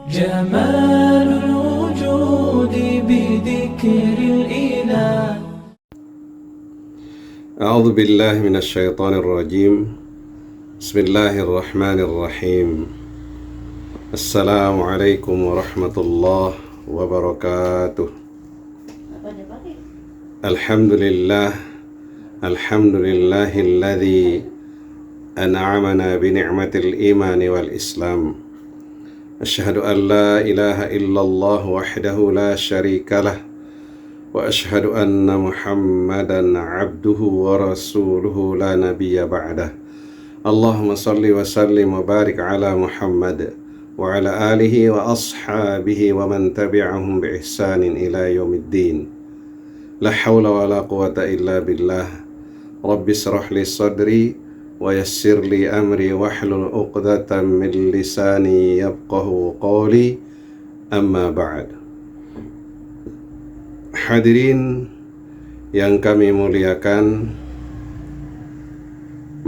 جمال الوجود بذكر الإله. أعوذ بالله من الشيطان الرجيم. بسم الله الرحمن الرحيم. السلام عليكم ورحمة الله وبركاته. الحمد لله الذي أنعمنا بنعمة الإيمان والإسلام. أشهد أن لا إله إلا الله وحده لا شريك له، وأشهد أن محمدا عبده ورسوله لا نبي بعده. اللهم صل وسلم وبارك على محمد وعلى آله وأصحابه ومن تبعهم بإحسان إلى يوم الدين. لا حول ولا قوة إلا بالله. رب اشرح لي صدري ويسر لي أمري واحلل عقدة من لساني يفقه قولي. أما بعد. Hadirin yang kami muliakan,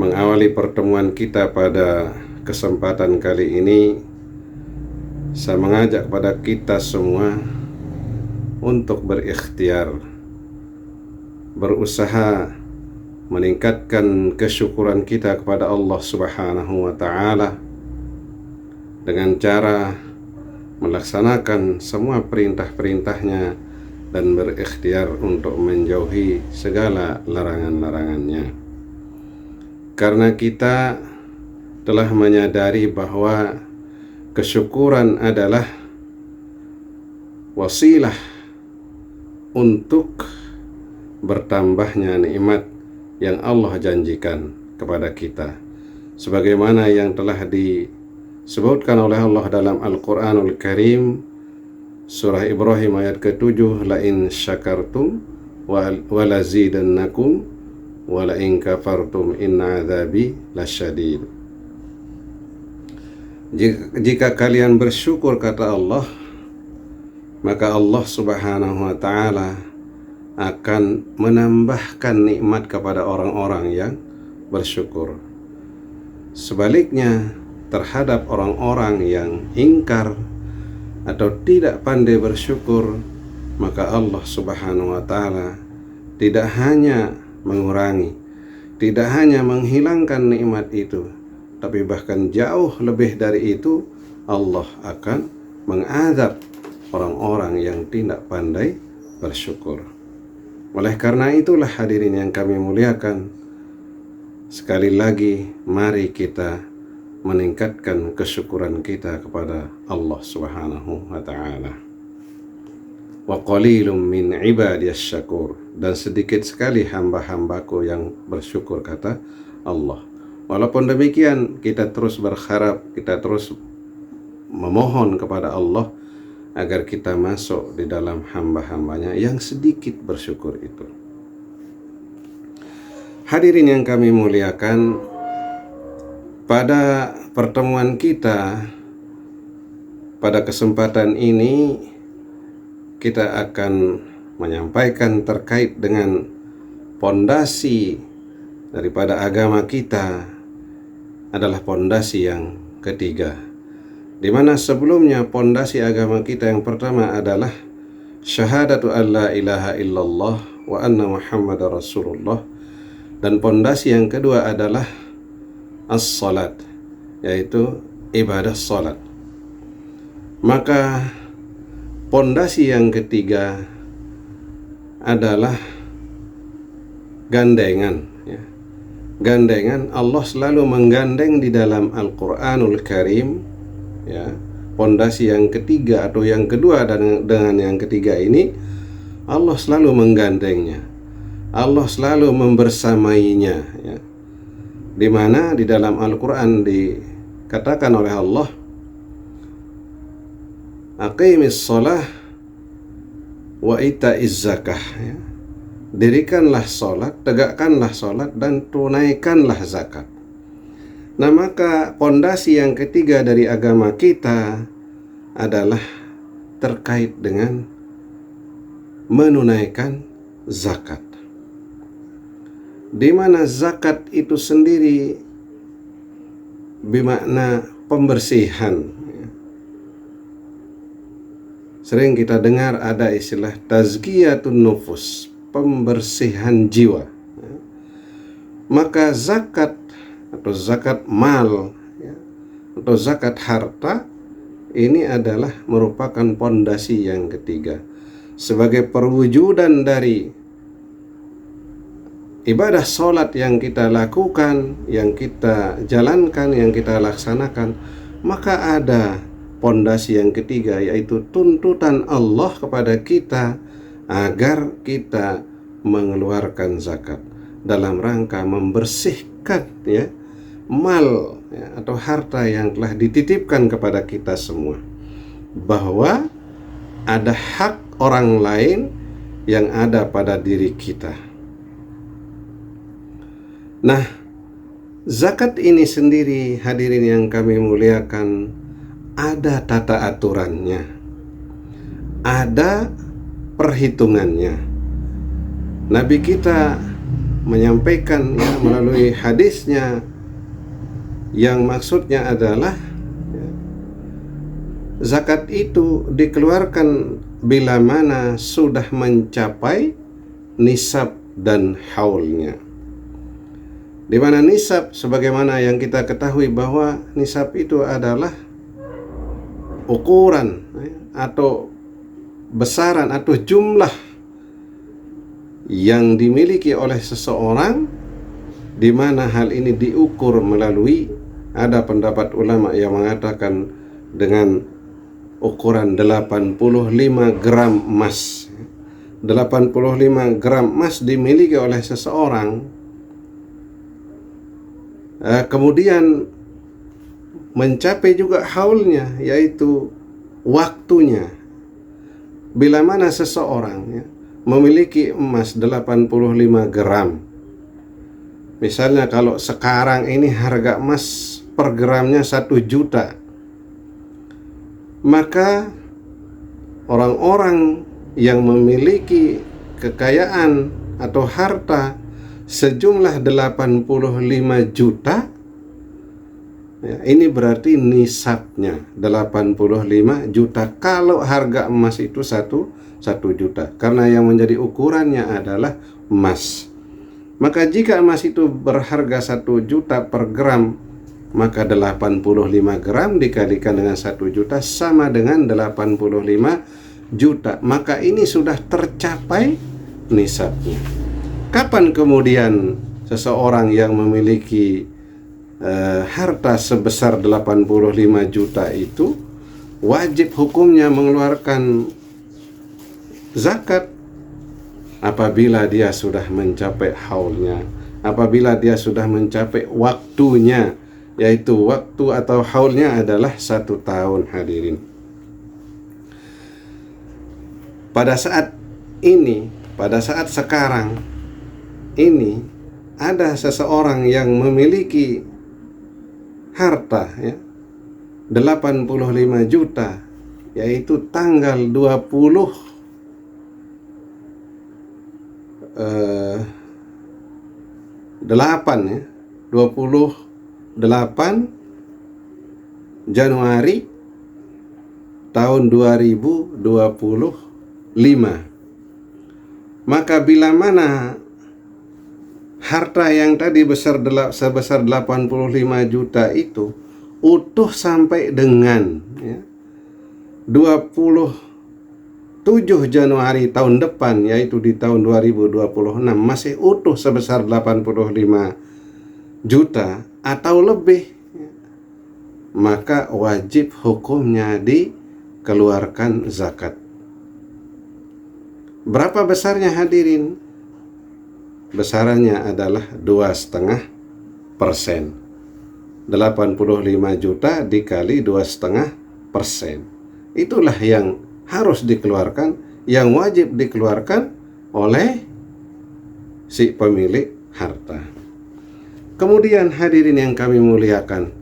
mengawali pertemuan kita pada kesempatan kali ini, saya mengajak kepada kita semua untuk berikhtiar, berusaha meningkatkan kesyukuran kita kepada Allah Subhanahu wa Ta'ala dengan cara melaksanakan semua perintah-perintahnya dan berikhtiar untuk menjauhi segala larangan-larangannya. Karena kita telah menyadari bahwa kesyukuran adalah wasilah untuk bertambahnya nikmat yang Allah janjikan kepada kita, sebagaimana yang telah disebutkan oleh Allah dalam Al-Quranul Karim, surah Ibrahim ayat ke-7, la in syakartum wa lazidannakum wa la in kafartum inna adzabi lasyadid. Jika kalian bersyukur, kata Allah, maka Allah Subhanahu wa Ta'ala akan menambahkan nikmat kepada orang-orang yang bersyukur. Sebaliknya, terhadap orang-orang yang ingkar atau tidak pandai bersyukur, maka Allah Subhanahu wa Ta'ala tidak hanya mengurangi, tidak hanya menghilangkan nikmat itu, tapi bahkan jauh lebih dari itu, Allah akan mengazab orang-orang yang tidak pandai bersyukur. Oleh karena itulah, hadirin yang kami muliakan, sekali lagi mari kita meningkatkan kesyukuran kita kepada Allah Subhanahu wa Ta'ala. Wa qalilum min ibadiyas syakur, dan sedikit sekali hamba-hambaku yang bersyukur, kata Allah. Walaupun demikian, kita terus berharap, kita terus memohon kepada Allah agar kita masuk di dalam hamba-hambanya yang sedikit bersyukur itu. Hadirin yang kami muliakan, pada pertemuan kita pada kesempatan ini, kita akan menyampaikan terkait dengan pondasi daripada agama kita adalah pondasi yang ketiga, di mana sebelumnya pondasi agama kita yang pertama adalah syahadatu an la ilaha illallah wa anna muhammadar rasulullah, dan pondasi yang kedua adalah as-salat, yaitu ibadah salat. Maka pondasi yang ketiga adalah gandengan, ya. Gandengan, Allah selalu menggandeng di dalam Al-Quranul Karim, ya. Pondasi yang ketiga atau yang kedua dengan yang ketiga ini, Allah selalu menggandengnya, Allah selalu membersamainya, ya. Di mana di dalam Al-Quran dikatakan oleh Allah, aqimis shalah wa ita'iz zakah, ya. Dirikanlah sholat, tegakkanlah sholat, dan tunaikanlah zakat. Nah, maka pondasi yang ketiga dari agama kita adalah terkait dengan menunaikan zakat, di mana zakat itu sendiri bermakna pembersihan, sering kita dengar ada istilah tazkiyatun nufus, pembersihan jiwa. Maka zakat atau zakat mal atau zakat harta ini adalah merupakan pondasi yang ketiga sebagai perwujudan dari ibadah sholat yang kita lakukan, yang kita jalankan, yang kita laksanakan. Maka ada pondasi yang ketiga, yaitu tuntutan Allah kepada kita agar kita mengeluarkan zakat dalam rangka membersihkan mal atau harta yang telah dititipkan kepada kita semua, bahwa ada hak orang lain yang ada pada diri kita. Nah, zakat ini sendiri, hadirin yang kami muliakan, ada tata aturannya, ada perhitungannya. Nabi kita menyampaikan melalui hadisnya, yang maksudnya adalah zakat itu dikeluarkan bila mana sudah mencapai nisab dan haulnya. Di mana nisab, sebagaimana yang kita ketahui bahwa nisab itu adalah ukuran atau besaran atau jumlah yang dimiliki oleh seseorang, di mana hal ini diukur melalui, ada pendapat ulama yang mengatakan dengan ukuran 85 gram emas. 85 gram emas dimiliki oleh seseorang, kemudian mencapai juga haulnya, yaitu waktunya. Bila mana seseorang memiliki emas 85 gram, misalnya kalau sekarang ini harga emas per gramnya 1 juta, maka orang-orang yang memiliki kekayaan atau harta sejumlah 85 juta, ini berarti nisabnya 85 juta kalau harga emas itu 1 juta, karena yang menjadi ukurannya adalah emas. Maka jika emas itu berharga 1 juta per gram, maka 85 gram dikalikan dengan 1 juta sama dengan 85 juta. Maka ini sudah tercapai nisabnya. Kapan kemudian seseorang yang memiliki harta sebesar 85 juta itu wajib hukumnya mengeluarkan zakat? Apabila dia sudah mencapai haulnya, apabila dia sudah mencapai waktunya, yaitu waktu atau haulnya adalah 1 tahun, hadirin. Pada saat ini, pada saat sekarang ini, ada seseorang yang memiliki harta 85 juta, yaitu tanggal 28 Januari tahun 2025. Maka bila mana harta yang tadi sebesar 85 juta itu utuh sampai dengan 27 Januari tahun depan, yaitu di tahun 2026, masih utuh sebesar 85 juta atau lebih, maka wajib hukumnya dikeluarkan zakat. Berapa besarnya, hadirin? Besarannya adalah 2,5%. 85 juta dikali 2,5%. Itulah yang harus dikeluarkan, yang wajib dikeluarkan oleh si pemilik harta. Kemudian hadirin yang kami muliakan,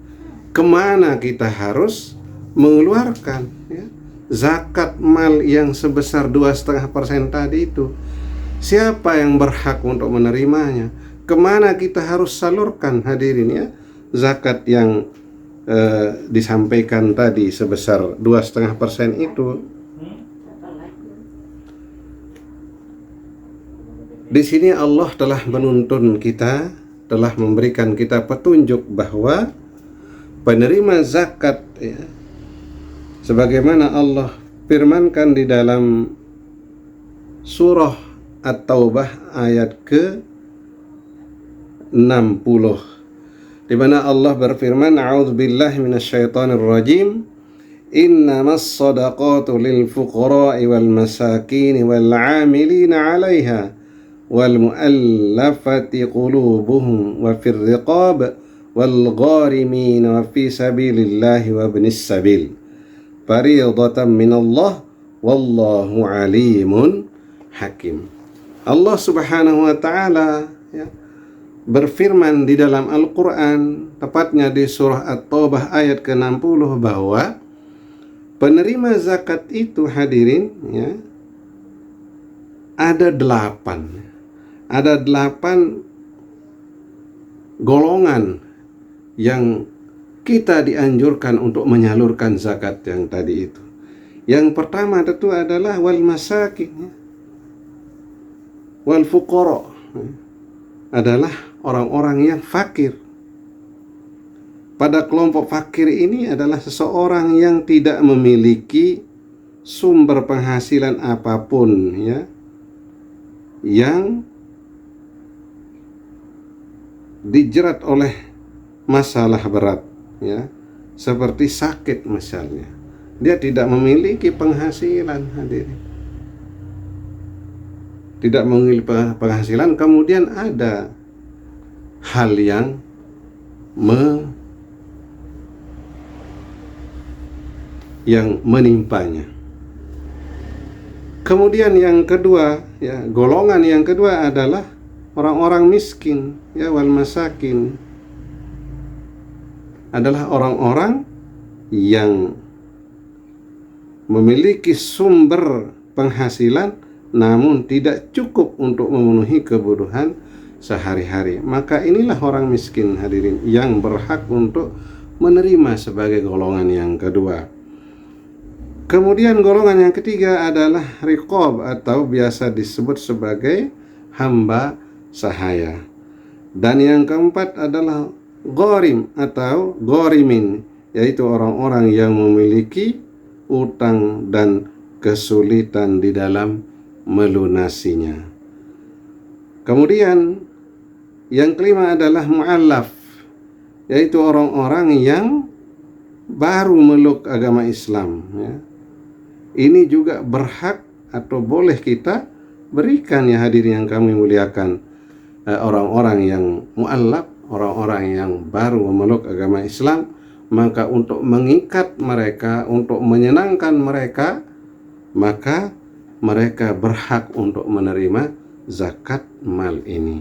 kemana kita harus mengeluarkan zakat mal yang sebesar 2,5% tadi itu? Siapa yang berhak untuk menerimanya? Kemana kita harus salurkan, hadirin zakat yang disampaikan tadi sebesar 2,5% itu? Di sini Allah telah menuntun kita, telah memberikan kita petunjuk bahwa penerima zakat, ya, sebagaimana Allah firmankan di dalam surah At-Taubah ayat ke-60, di mana Allah berfirman, a'udzubillahi minasyaitonir rajim, innamas shadaqatu lil fuqara'i wal masakin wal 'amilina 'alaiha wal mu'allafati qulubuhum wa fir riqab wal gharimin wa fi sabilillahi wa ibnis sabil fariidatan minallah wallahu alimun hakim. Allah Subhanahu wa taala, ya, berfirman di dalam Al-Qur'an, tepatnya di surah At-Taubah ayat ke-60, bahwa penerima zakat itu, hadirin, ya, ada 8 golongan yang kita dianjurkan untuk menyalurkan zakat yang tadi itu. Yang pertama tentu adalah wal masakin, wal fuqara, adalah orang-orang yang fakir. Pada kelompok fakir ini adalah seseorang yang tidak memiliki sumber penghasilan apapun, ya, yang dijerat oleh masalah berat, ya, seperti sakit misalnya. Dia tidak memiliki penghasilan, hadirin. Tidak memiliki penghasilan, kemudian ada hal yang menimpanya. Kemudian yang kedua, ya, golongan yang kedua adalah orang-orang miskin, ya, wal masakin, adalah orang-orang yang memiliki sumber penghasilan namun tidak cukup untuk memenuhi kebutuhan sehari-hari. Maka inilah orang miskin, hadirin, yang berhak untuk menerima sebagai golongan yang kedua. Kemudian golongan yang ketiga adalah riqab, atau biasa disebut sebagai hamba sahaya. Dan yang keempat adalah gharim atau gharimin, yaitu orang-orang yang memiliki utang dan kesulitan di dalam melunasinya. Kemudian yang kelima adalah mu'allaf, yaitu orang-orang yang baru meluk agama Islam, ya. Ini juga berhak atau boleh kita berikan, ya, hadirin yang kami muliakan, orang-orang yang mu'allaf, orang-orang yang baru memeluk agama Islam. Maka untuk mengikat mereka, untuk menyenangkan mereka, maka mereka berhak untuk menerima zakat mal ini.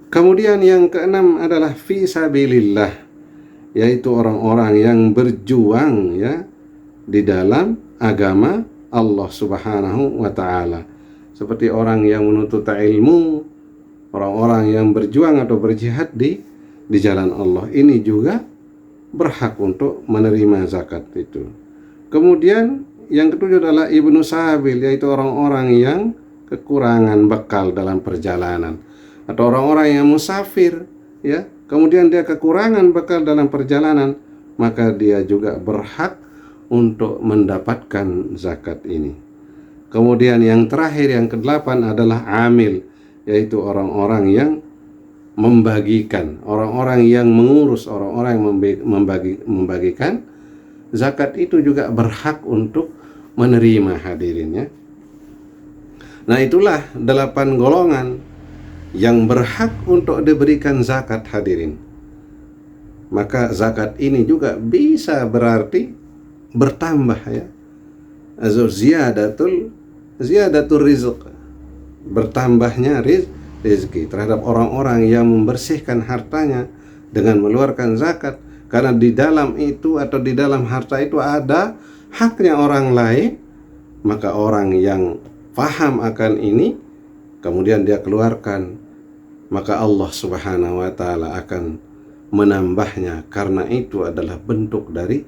Kemudian yang keenam adalah fi sabilillah, yaitu orang-orang yang berjuang, ya, di dalam agama Allah Subhanahu wa taala. Seperti orang yang menuntut ilmu, orang-orang yang berjuang atau berjihad di jalan Allah. Ini juga berhak untuk menerima zakat itu. Kemudian yang ketujuh adalah ibnu sabil, yaitu orang-orang yang kekurangan bekal dalam perjalanan, atau orang-orang yang musafir, ya, kemudian dia kekurangan bekal dalam perjalanan, maka dia juga berhak untuk mendapatkan zakat ini. Kemudian yang terakhir, yang kedelapan, adalah amil, yaitu orang-orang yang membagikan, orang-orang yang mengurus, orang-orang yang membagikan zakat itu juga berhak untuk menerima, hadirin, ya. Nah, itulah 8 golongan yang berhak untuk diberikan zakat, hadirin. Maka zakat ini juga bisa berarti bertambah, ya, ziyadatul rizq, bertambahnya rezeki terhadap orang-orang yang membersihkan hartanya dengan mengeluarkan zakat. Karena di dalam itu atau di dalam harta itu ada haknya orang lain, maka orang yang paham akan ini kemudian dia keluarkan, maka Allah Subhanahu wa taala akan menambahnya, karena itu adalah bentuk dari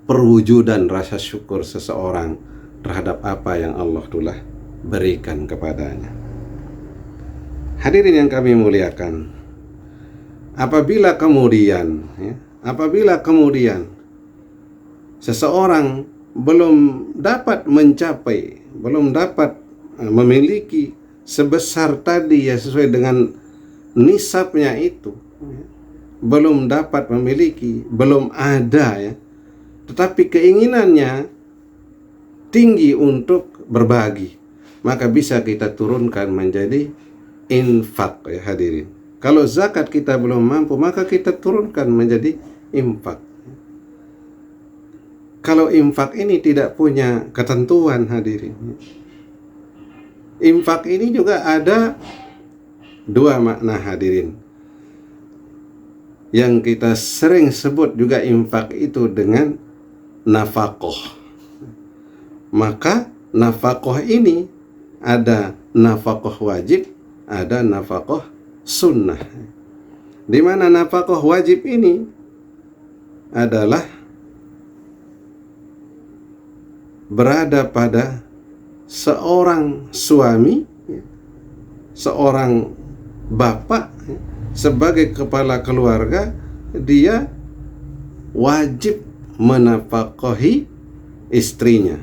perwujudan rasa syukur seseorang terhadap apa yang Allah telah berikan kepadanya. Hadirin yang kami muliakan, apabila kemudian seseorang belum dapat mencapai, belum dapat memiliki sebesar tadi ya, sesuai dengan nisabnya itu, belum dapat memiliki, belum ada ya, tetapi keinginannya tinggi untuk berbagi, maka bisa kita turunkan menjadi infak ya hadirin. Kalau zakat kita belum mampu, maka kita turunkan menjadi infak. Kalau infak ini tidak punya ketentuan hadirin, infak ini juga ada dua makna hadirin. Yang kita sering sebut juga infak itu dengan nafkah. Maka nafkah ini ada nafkah wajib, ada nafkah sunnah. Di mana nafkah wajib ini adalah berada pada seorang suami, seorang bapak sebagai kepala keluarga, dia wajib menafkahi istrinya,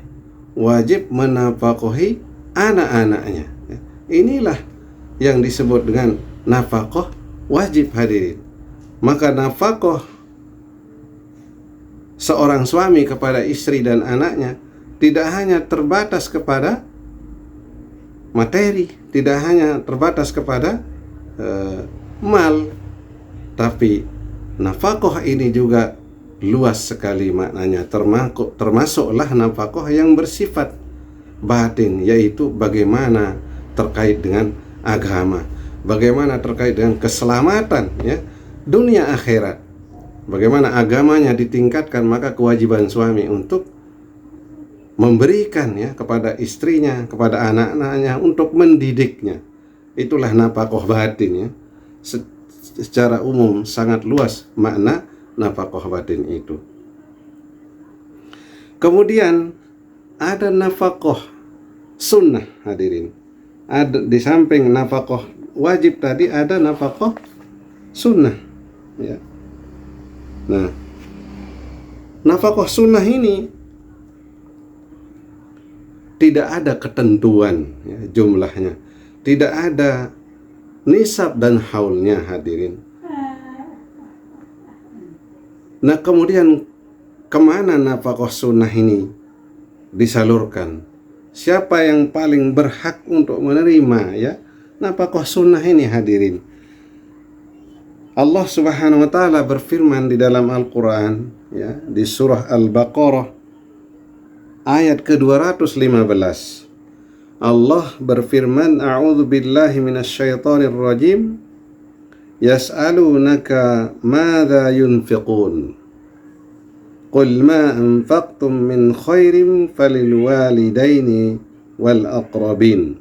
wajib menafkahi anak-anaknya. Inilah yang disebut dengan nafkah wajib hadirin. Maka nafkah seorang suami kepada istri dan anaknya tidak hanya terbatas kepada materi, tidak hanya terbatas kepada mal, tapi nafkah ini juga luas sekali maknanya, termasuklah nafkah yang bersifat batin, yaitu bagaimana terkait dengan agama, bagaimana terkait dengan keselamatan ya, dunia akhirat, bagaimana agamanya ditingkatkan, maka kewajiban suami untuk memberikan ya kepada istrinya, kepada anak-anaknya, untuk mendidiknya. Itulah nafkah batin ya. Secara umum sangat luas makna nafkah batin itu. Kemudian ada nafkah sunnah hadirin. Ada di samping nafkah wajib tadi, ada nafkah sunnah ya. Nah, nafkah sunnah ini tidak ada ketentuan ya, jumlahnya, tidak ada nisab dan haulnya hadirin. Nah, kemudian kemana nafkah sunnah ini disalurkan? Siapa yang paling berhak untuk menerima ya nafkah sunnah ini hadirin? Allah Subhanahu wa taala berfirman di dalam Al-Qur'an ya, di surah Al-Baqarah ayat ke-215. Allah berfirman, a'udzu billahi minasyaitonir rajim, yas'alunaka madza yunfiqun qul ma anfaqtum min khairin falil walidaini wal aqrabin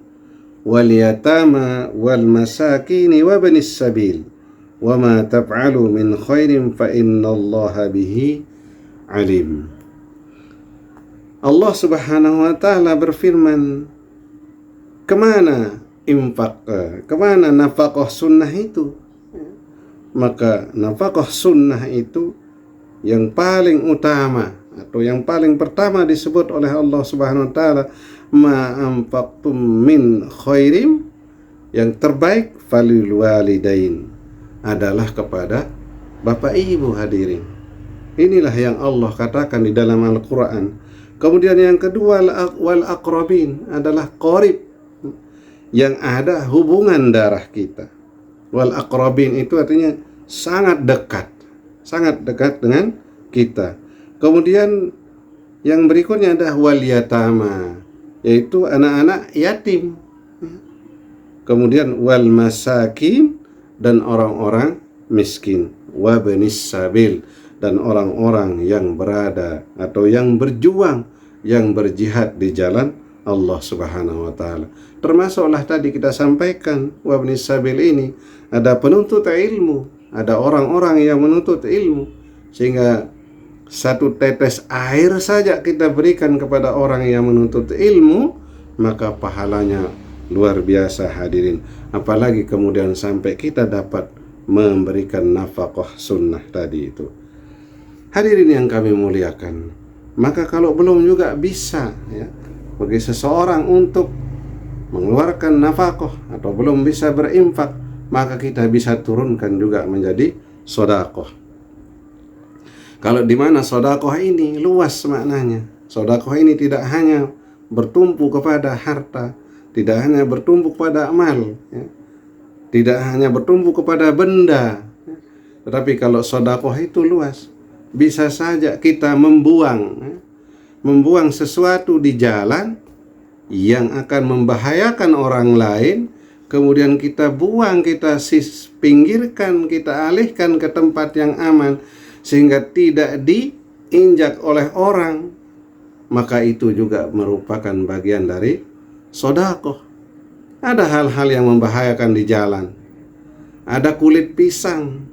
wal yatama wal masakin wa banis sabil wa ma taf'alu min khairin fa innallaha bihi alim. Allah Subhanahu wa taala berfirman, kemana infak, kemana nafkah sunnah itu? Maka nafkah sunnah itu yang paling utama atau yang paling pertama disebut oleh Allah Subhanahu wa taala, ma anfaqtum min khairin, yang terbaik falil walidain, adalah kepada bapak ibu hadirin. Inilah yang Allah katakan di dalam Al-Qur'an. Kemudian yang kedua, wal aqrabin, adalah qarib, yang ada hubungan darah kita. Wal aqrabin itu artinya sangat dekat dengan kita. Kemudian yang berikutnya ada wal yatama, yaitu anak-anak yatim. Kemudian wal masakin, dan orang-orang miskin. Wa banis sabil, dan orang-orang yang berada atau yang berjuang, yang berjihad di jalan Allah Subhanahu wa taala. Termasuklah tadi kita sampaikan, wa banis sabil ini ada penuntut ilmu, ada orang-orang yang menuntut ilmu, sehingga satu tetes air saja kita berikan kepada orang yang menuntut ilmu, maka pahalanya luar biasa hadirin. Apalagi kemudian sampai kita dapat memberikan nafkah sunnah tadi itu. Hadirin yang kami muliakan, maka kalau belum juga bisa ya bagi seseorang untuk mengeluarkan nafkah atau belum bisa berinfak, maka kita bisa turunkan juga menjadi sedekah. Kalau di mana sedekah ini luas maknanya. Sedekah ini tidak hanya bertumpu kepada harta, tidak hanya bertumpu kepada amal, ya. Tidak hanya bertumpu kepada benda, ya. Tetapi kalau sedekah itu luas, bisa saja kita membuang sesuatu di jalan yang akan membahayakan orang lain, kemudian kita buang, kita pinggirkan, kita alihkan ke tempat yang aman sehingga tidak diinjak oleh orang, maka itu juga merupakan bagian dari sedekah. Ada hal-hal yang membahayakan di jalan. Ada kulit pisang,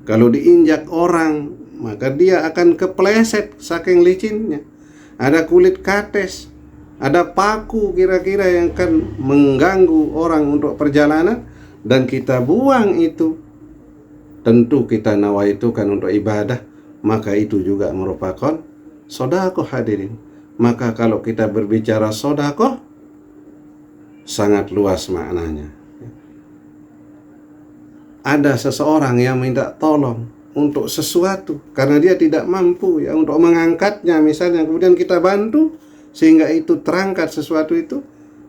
kalau diinjak orang maka dia akan kepleset saking licinnya. Ada kulit kates, ada paku kira-kira yang akan mengganggu orang untuk perjalanan, dan kita buang itu. Tentu kita nawaitukan untuk ibadah, maka itu juga merupakan sedekah hadirin. Maka kalau kita berbicara sedekah, sangat luas maknanya. Ada seseorang yang minta tolong untuk sesuatu karena dia tidak mampu ya untuk mengangkatnya misalnya, kemudian kita bantu sehingga itu terangkat sesuatu itu,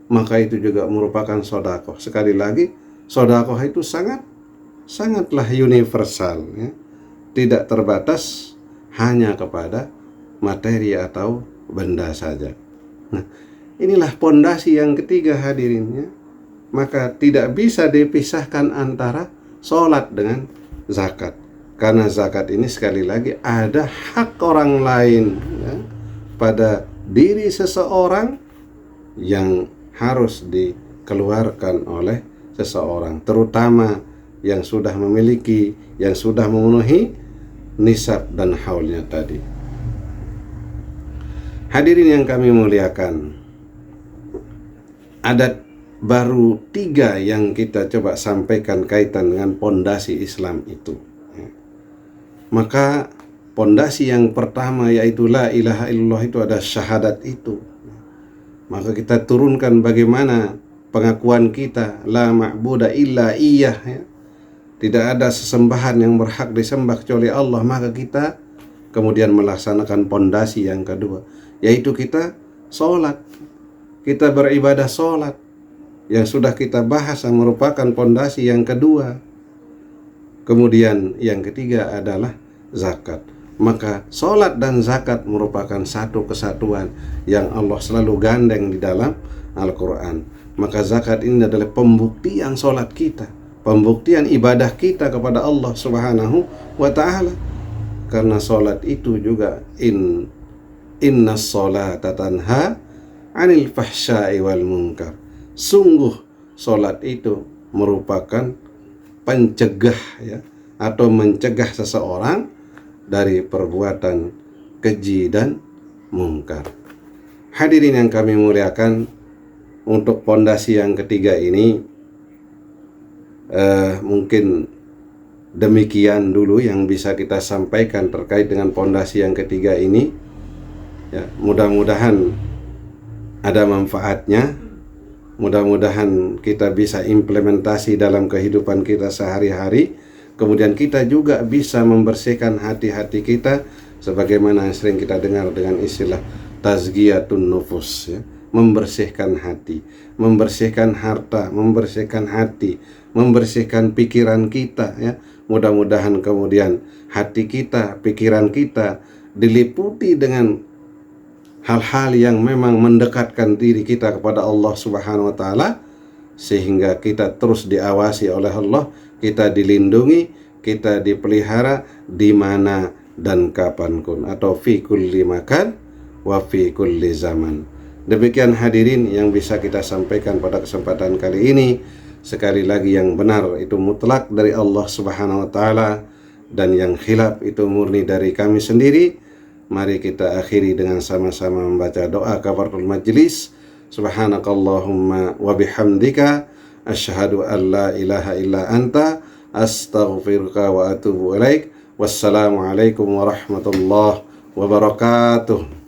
maka itu juga merupakan sedekah. Sekali lagi, sedekah itu sangatlah universal ya. Tidak terbatas hanya kepada materi atau benda saja. Nah, inilah pondasi yang ketiga hadirin ya. Maka tidak bisa dipisahkan antara sholat dengan zakat. Karena zakat ini sekali lagi ada hak orang lain ya, pada diri seseorang yang harus dikeluarkan oleh seseorang, terutama yang sudah memiliki, yang sudah memenuhi nisab dan haulnya tadi. Hadirin yang kami muliakan, ada baru 3 yang kita coba sampaikan kaitan dengan pondasi Islam itu. Maka pondasi yang pertama yaitu la ilaha illallah, itu ada syahadat itu. Maka kita turunkan bagaimana pengakuan kita, la ma'buda illa iyyah ya. Tidak ada sesembahan yang berhak disembah kecuali Allah. Maka kita kemudian melaksanakan pondasi yang kedua, yaitu kita sholat. Kita beribadah sholat yang sudah kita bahas, yang merupakan pondasi yang kedua. Kemudian yang ketiga adalah zakat. Maka sholat dan zakat merupakan satu kesatuan yang Allah selalu gandeng di dalam Al-Quran. Maka zakat ini adalah pembuktian sholat kita, pembuktian ibadah kita kepada Allah Subhanahu wa ta'ala. Karena sholat itu juga inna sholata tanha anil fahsya'i wal munkar. Sungguh sholat itu merupakan pencegah ya, atau mencegah seseorang dari perbuatan keji dan mungkar. Hadirin yang kami muliakan, untuk pondasi yang ketiga ini mungkin demikian dulu yang bisa kita sampaikan terkait dengan pondasi yang ketiga ini ya. Mudah-mudahan ada manfaatnya, mudah-mudahan kita bisa implementasi dalam kehidupan kita sehari-hari. Kemudian kita juga bisa membersihkan hati-hati kita, sebagaimana yang sering kita dengar dengan istilah tazkiyatun nufus ya. Membersihkan hati, membersihkan harta, membersihkan hati, membersihkan pikiran kita ya. Mudah-mudahan kemudian hati kita, pikiran kita diliputi dengan hal-hal yang memang mendekatkan diri kita kepada Allah Subhanahu wa ta'ala, sehingga kita terus diawasi oleh Allah, kita dilindungi, kita dipelihara di mana dan kapanpun, atau fi kulli makan wa fi kulli zaman. Demikian hadirin yang bisa kita sampaikan pada kesempatan kali ini. Sekali lagi, yang benar itu mutlak dari Allah Subhanahu wa ta'ala, dan yang khilaf itu murni dari kami sendiri. Mari kita akhiri dengan sama-sama membaca doa kafaratul majlis. Subhanakallahumma wa bihamdika asyhadu an la ilaha illa anta astaghfiruka wa atubu ilaik. Wassalamualaikum warahmatullahi wabarakatuh.